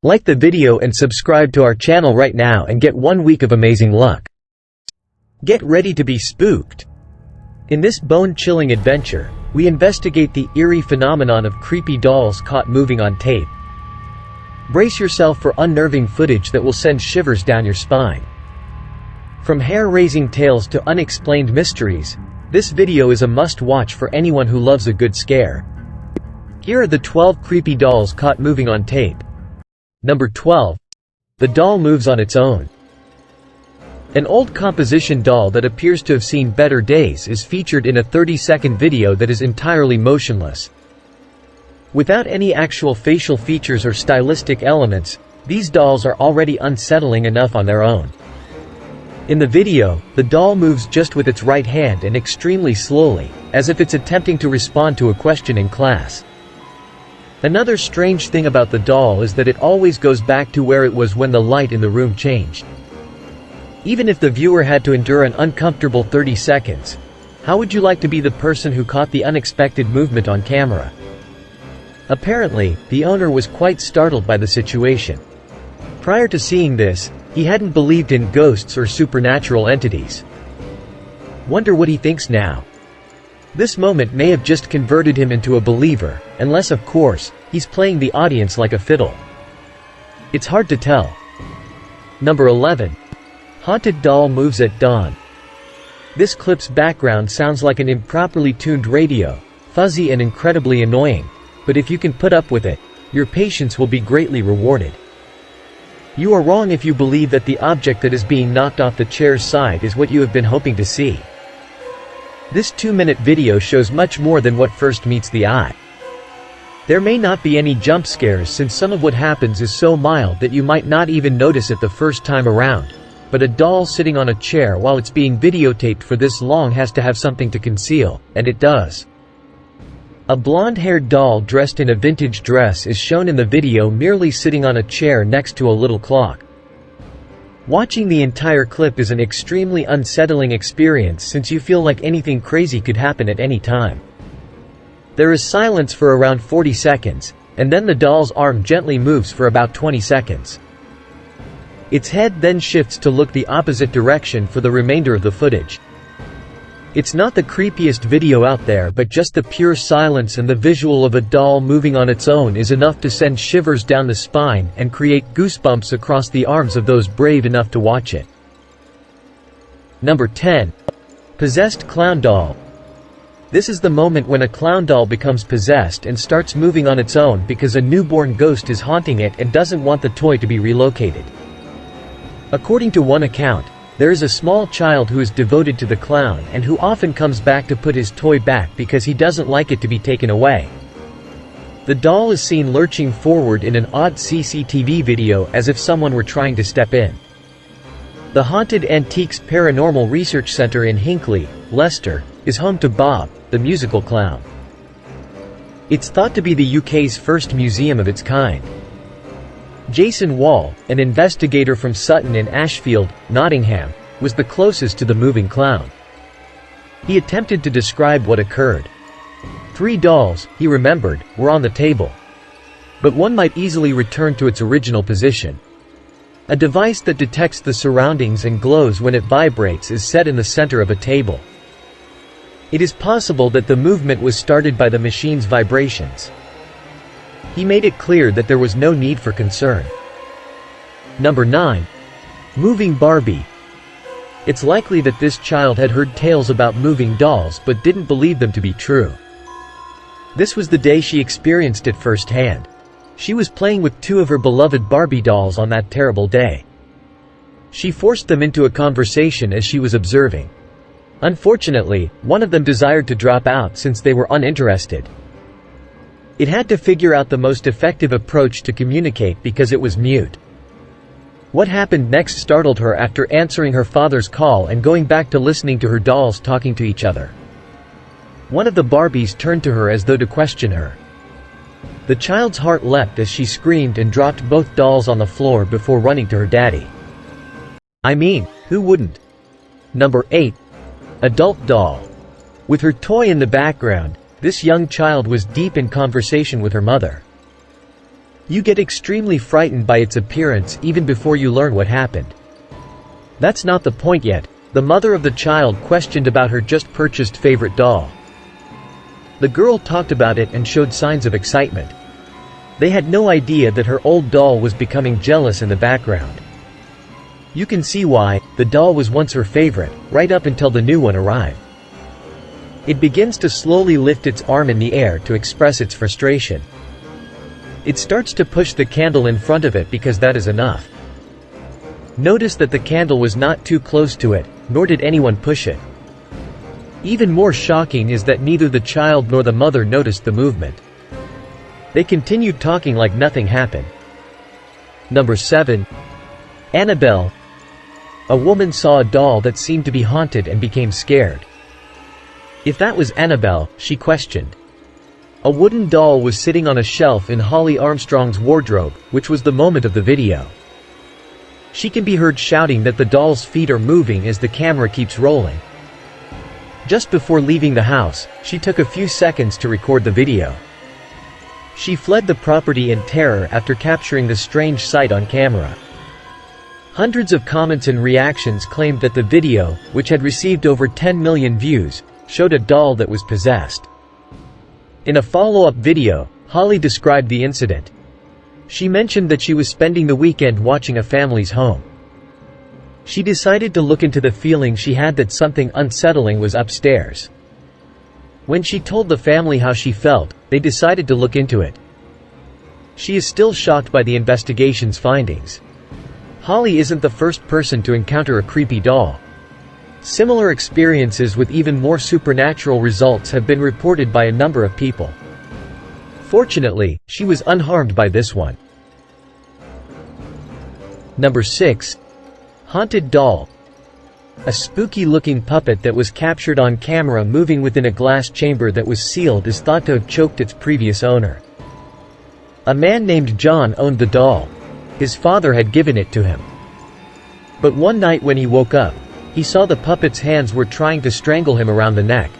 Like the video and subscribe to our channel right now and get 1 week of amazing luck. Get ready to be spooked. In this bone-chilling adventure, we investigate the eerie phenomenon of creepy dolls caught moving on tape. Brace yourself for unnerving footage that will send shivers down your spine. From hair-raising tales to unexplained mysteries, this video is a must-watch for anyone who loves a good scare. Here are the 12 creepy dolls caught moving on tape. Number 12. The doll moves on its own. An old composition doll that appears to have seen better days is featured in a 30-second video that is entirely motionless. Without any actual facial features or stylistic elements, these dolls are already unsettling enough on their own. In the video, the doll moves just with its right hand and extremely slowly, as if it's attempting to respond to a question in class. Another strange thing about the doll is that it always goes back to where it was when the light in the room changed. Even if the viewer had to endure an uncomfortable 30 seconds, how would you like to be the person who caught the unexpected movement on camera? Apparently, the owner was quite startled by the situation. Prior to seeing this, he hadn't believed in ghosts or supernatural entities. Wonder what he thinks now. This moment may have just converted him into a believer, unless of course, he's playing the audience like a fiddle. It's hard to tell. Number 11. Haunted doll moves at dawn. This clip's background sounds like an improperly tuned radio, fuzzy and incredibly annoying, but if you can put up with it, your patience will be greatly rewarded. You are wrong if you believe that the object that is being knocked off the chair's side is what you have been hoping to see. This 2-minute video shows much more than what first meets the eye. There may not be any jump scares since some of what happens is so mild that you might not even notice it the first time around, but a doll sitting on a chair while it's being videotaped for this long has to have something to conceal, and it does. A blonde-haired doll dressed in a vintage dress is shown in the video merely sitting on a chair next to a little clock. Watching the entire clip is an extremely unsettling experience since you feel like anything crazy could happen at any time. There is silence for around 40 seconds, and then the doll's arm gently moves for about 20 seconds. Its head then shifts to look the opposite direction for the remainder of the footage. It's not the creepiest video out there, but just the pure silence and the visual of a doll moving on its own is enough to send shivers down the spine and create goosebumps across the arms of those brave enough to watch it. Number 10. Possessed clown doll. This is the moment when a clown doll becomes possessed and starts moving on its own because a newborn ghost is haunting it and doesn't want the toy to be relocated. According to one account, there is a small child who is devoted to the clown and who often comes back to put his toy back because he doesn't like it to be taken away. The doll is seen lurching forward in an odd CCTV video as if someone were trying to step in. The Haunted Antiques Paranormal Research Center in Hinckley, Leicester, is home to Bob, the musical clown. It's thought to be the UK's first museum of its kind. Jason Wall, an investigator from Sutton in Ashfield, Nottingham, was the closest to the moving clown. He attempted to describe what occurred. 3 dolls, he remembered, were on the table. But one might easily return to its original position. A device that detects the surroundings and glows when it vibrates is set in the center of a table. It is possible that the movement was started by the machine's vibrations. He made it clear that there was no need for concern. Number 9. Moving Barbie. It's likely that this child had heard tales about moving dolls but didn't believe them to be true. This was the day she experienced it firsthand. She was playing with 2 of her beloved Barbie dolls on that terrible day. She forced them into a conversation as she was observing. Unfortunately, one of them desired to drop out since they were uninterested. It had to figure out the most effective approach to communicate because it was mute. What happened next startled her after answering her father's call and going back to listening to her dolls talking to each other. One of the Barbies turned to her as though to question her. The child's heart leapt as she screamed and dropped both dolls on the floor before running to her daddy. I mean, who wouldn't? Number 8. Adult doll. With her toy in the background, this young child was deep in conversation with her mother. You get extremely frightened by its appearance even before you learn what happened. That's not the point yet. The mother of the child questioned about her just purchased favorite doll. The girl talked about it and showed signs of excitement. They had no idea that her old doll was becoming jealous in the background. You can see why. The doll was once her favorite, right up until the new one arrived. It begins to slowly lift its arm in the air to express its frustration. It starts to push the candle in front of it because that is enough. Notice that the candle was not too close to it, nor did anyone push it. Even more shocking is that neither the child nor the mother noticed the movement. They continued talking like nothing happened. Number 7. Annabelle. A woman saw a doll that seemed to be haunted and became scared. If that was Annabelle, she questioned. A wooden doll was sitting on a shelf in Holly Armstrong's wardrobe, which was the moment of the video. She can be heard shouting that the doll's feet are moving as the camera keeps rolling. Just before leaving the house, she took a few seconds to record the video. She fled the property in terror after capturing the strange sight on camera. Hundreds of comments and reactions claimed that the video, which had received over 10 million views, showed a doll that was possessed. In a follow-up video, Holly described the incident. She mentioned that she was spending the weekend watching a family's home. She decided to look into the feeling she had that something unsettling was upstairs. When she told the family how she felt, they decided to look into it. She is still shocked by the investigation's findings. Holly isn't the first person to encounter a creepy doll. Similar experiences with even more supernatural results have been reported by a number of people. Fortunately, she was unharmed by this one. Number 6. Haunted doll. A spooky-looking puppet that was captured on camera moving within a glass chamber that was sealed is thought to have choked its previous owner. A man named John owned the doll. His father had given it to him. But one night when he woke up, he saw the puppet's hands were trying to strangle him around the neck.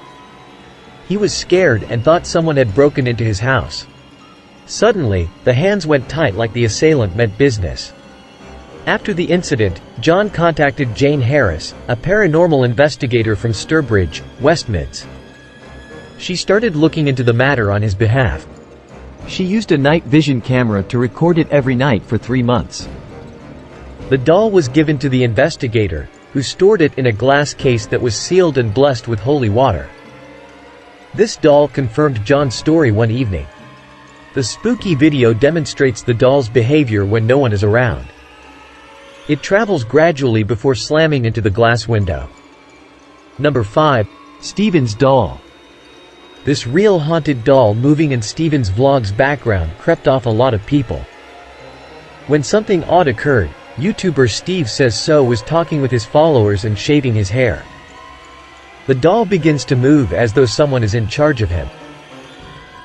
He was scared and thought someone had broken into his house. Suddenly, the hands went tight like the assailant meant business. After the incident, John contacted Jane Harris, a paranormal investigator from Sturbridge, West Mids. She started looking into the matter on his behalf. She used a night vision camera to record it every night for 3 months. The doll was given to the investigator, who stored it in a glass case that was sealed and blessed with holy water. This doll confirmed John's story one evening. The spooky video demonstrates the doll's behavior when no one is around. It travels gradually before slamming into the glass window. Number 5. Stephen's doll. This real haunted doll moving in Stephen's vlog's background crept off a lot of people. When something odd occurred, YouTuber Steve Says So was talking with his followers and shaving his hair. The doll begins to move as though someone is in charge of him.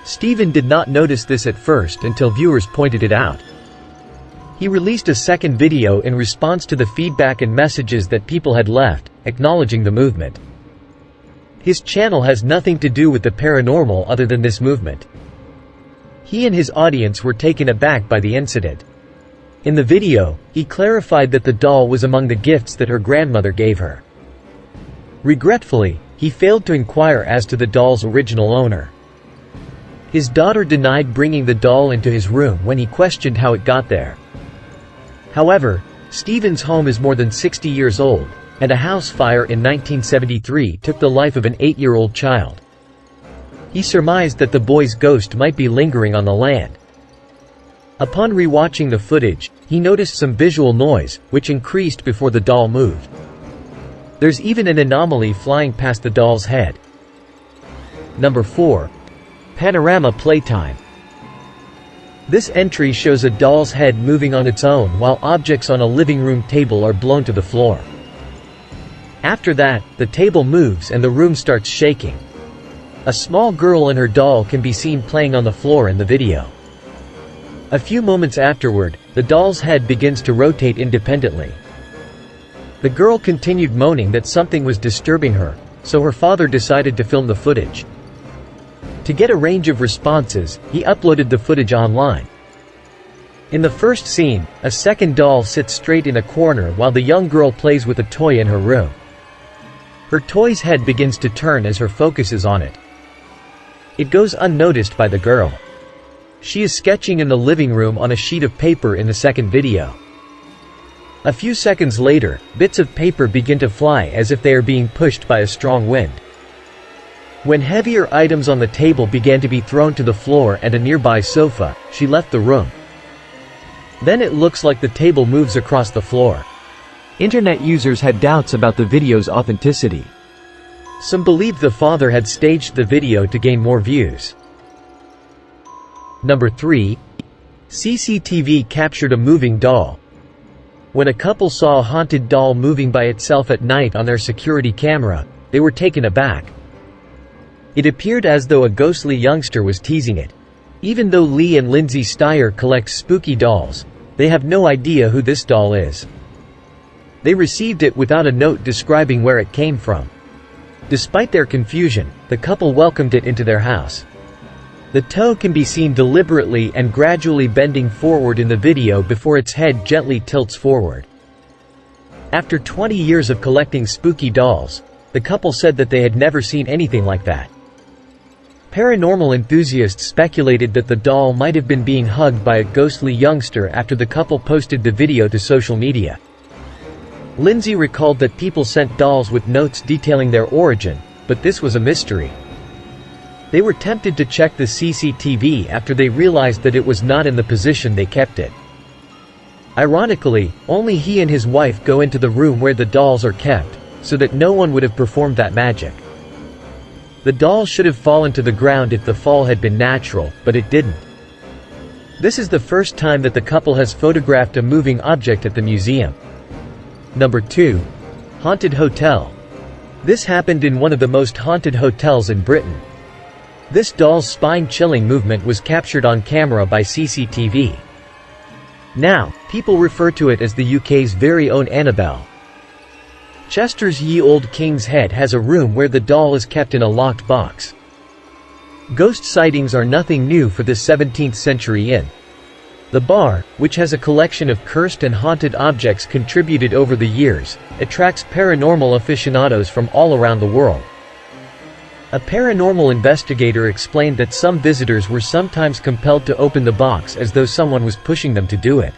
Stephen did not notice this at first until viewers pointed it out. He released a second video in response to the feedback and messages that people had left, acknowledging the movement. His channel has nothing to do with the paranormal other than this movement. He and his audience were taken aback by the incident. In the video, he clarified that the doll was among the gifts that her grandmother gave her. Regretfully, he failed to inquire as to the doll's original owner. His daughter denied bringing the doll into his room when he questioned how it got there. However, Stephen's home is more than 60 years old, and a house fire in 1973 took the life of an 8-year-old child. He surmised that the boy's ghost might be lingering on the land. Upon rewatching the footage, he noticed some visual noise, which increased before the doll moved. There's even an anomaly flying past the doll's head. Number 4. Panorama Playtime. This entry shows a doll's head moving on its own while objects on a living room table are blown to the floor. After that, the table moves and the room starts shaking. A small girl and her doll can be seen playing on the floor in the video. A few moments afterward, the doll's head begins to rotate independently. The girl continued moaning that something was disturbing her, so her father decided to film the footage. To get a range of responses, he uploaded the footage online. In the first scene, a second doll sits straight in a corner while the young girl plays with a toy in her room. Her toy's head begins to turn as her focus is on it. It goes unnoticed by the girl. She is sketching in the living room on a sheet of paper in the second video. A few seconds later, bits of paper begin to fly as if they are being pushed by a strong wind. When heavier items on the table began to be thrown to the floor and a nearby sofa, she left the room. Then it looks like the table moves across the floor. Internet users had doubts about the video's authenticity. Some believed the father had staged the video to gain more views. Number 3. CCTV captured a moving doll. When a couple saw a haunted doll moving by itself at night on their security camera, they were taken aback. It appeared as though a ghostly youngster was teasing it. Even though Lee and Lindsay Steyer collect spooky dolls, they have no idea who this doll is. They received it without a note describing where it came from. Despite their confusion, the couple welcomed it into their house. The toe can be seen deliberately and gradually bending forward in the video before its head gently tilts forward. After 20 years of collecting spooky dolls, the couple said that they had never seen anything like that. Paranormal enthusiasts speculated that the doll might have been being hugged by a ghostly youngster after the couple posted the video to social media. Lindsay recalled that people sent dolls with notes detailing their origin, but this was a mystery. They were tempted to check the CCTV after they realized that it was not in the position they kept it. Ironically, only he and his wife go into the room where the dolls are kept, so that no one would have performed that magic. The doll should have fallen to the ground if the fall had been natural, but it didn't. This is the first time that the couple has photographed a moving object at the museum. Number 2. Haunted hotel. This happened in one of the most haunted hotels in Britain. This doll's spine-chilling movement was captured on camera by CCTV. Now, people refer to it as the UK's very own Annabelle. Chester's Ye Old King's Head has a room where the doll is kept in a locked box. Ghost sightings are nothing new for this 17th century inn. The bar, which has a collection of cursed and haunted objects contributed over the years, attracts paranormal aficionados from all around the world. A paranormal investigator explained that some visitors were sometimes compelled to open the box as though someone was pushing them to do it.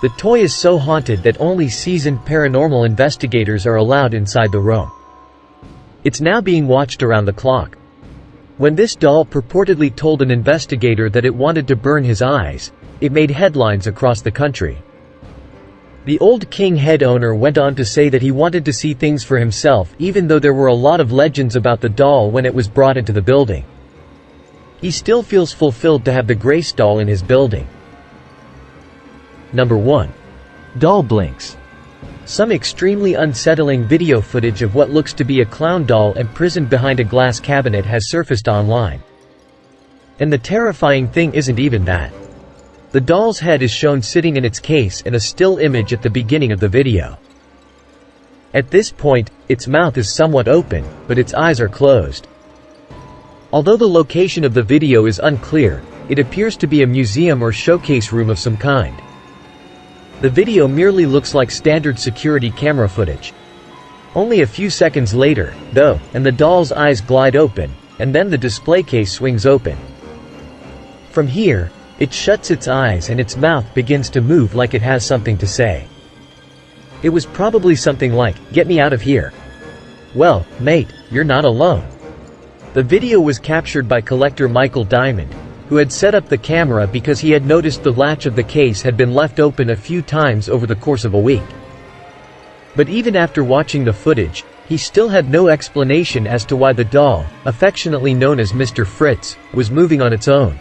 The toy is so haunted that only seasoned paranormal investigators are allowed inside the room. It's now being watched around the clock. When this doll purportedly told an investigator that it wanted to burn his eyes, it made headlines across the country. The Old King Head owner went on to say that he wanted to see things for himself even though there were a lot of legends about the doll when it was brought into the building. He still feels fulfilled to have the Grace doll in his building. Number 1. Doll blinks. Some extremely unsettling video footage of what looks to be a clown doll imprisoned behind a glass cabinet has surfaced online. And the terrifying thing isn't even that. The doll's head is shown sitting in its case in a still image at the beginning of the video. At this point, its mouth is somewhat open, but its eyes are closed. Although the location of the video is unclear, it appears to be a museum or showcase room of some kind. The video merely looks like standard security camera footage. Only a few seconds later, though, and the doll's eyes glide open, and then the display case swings open. From here, it shuts its eyes and its mouth begins to move like it has something to say. It was probably something like, "Get me out of here." Well, mate, you're not alone. The video was captured by collector Michael Diamond, who had set up the camera because he had noticed the latch of the case had been left open a few times over the course of a week. But even after watching the footage, he still had no explanation as to why the doll, affectionately known as Mr. Fritz, was moving on its own.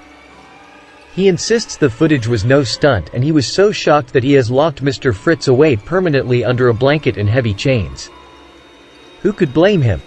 He insists the footage was no stunt and he was so shocked that he has locked Mr. Fritz away permanently under a blanket and heavy chains. Who could blame him?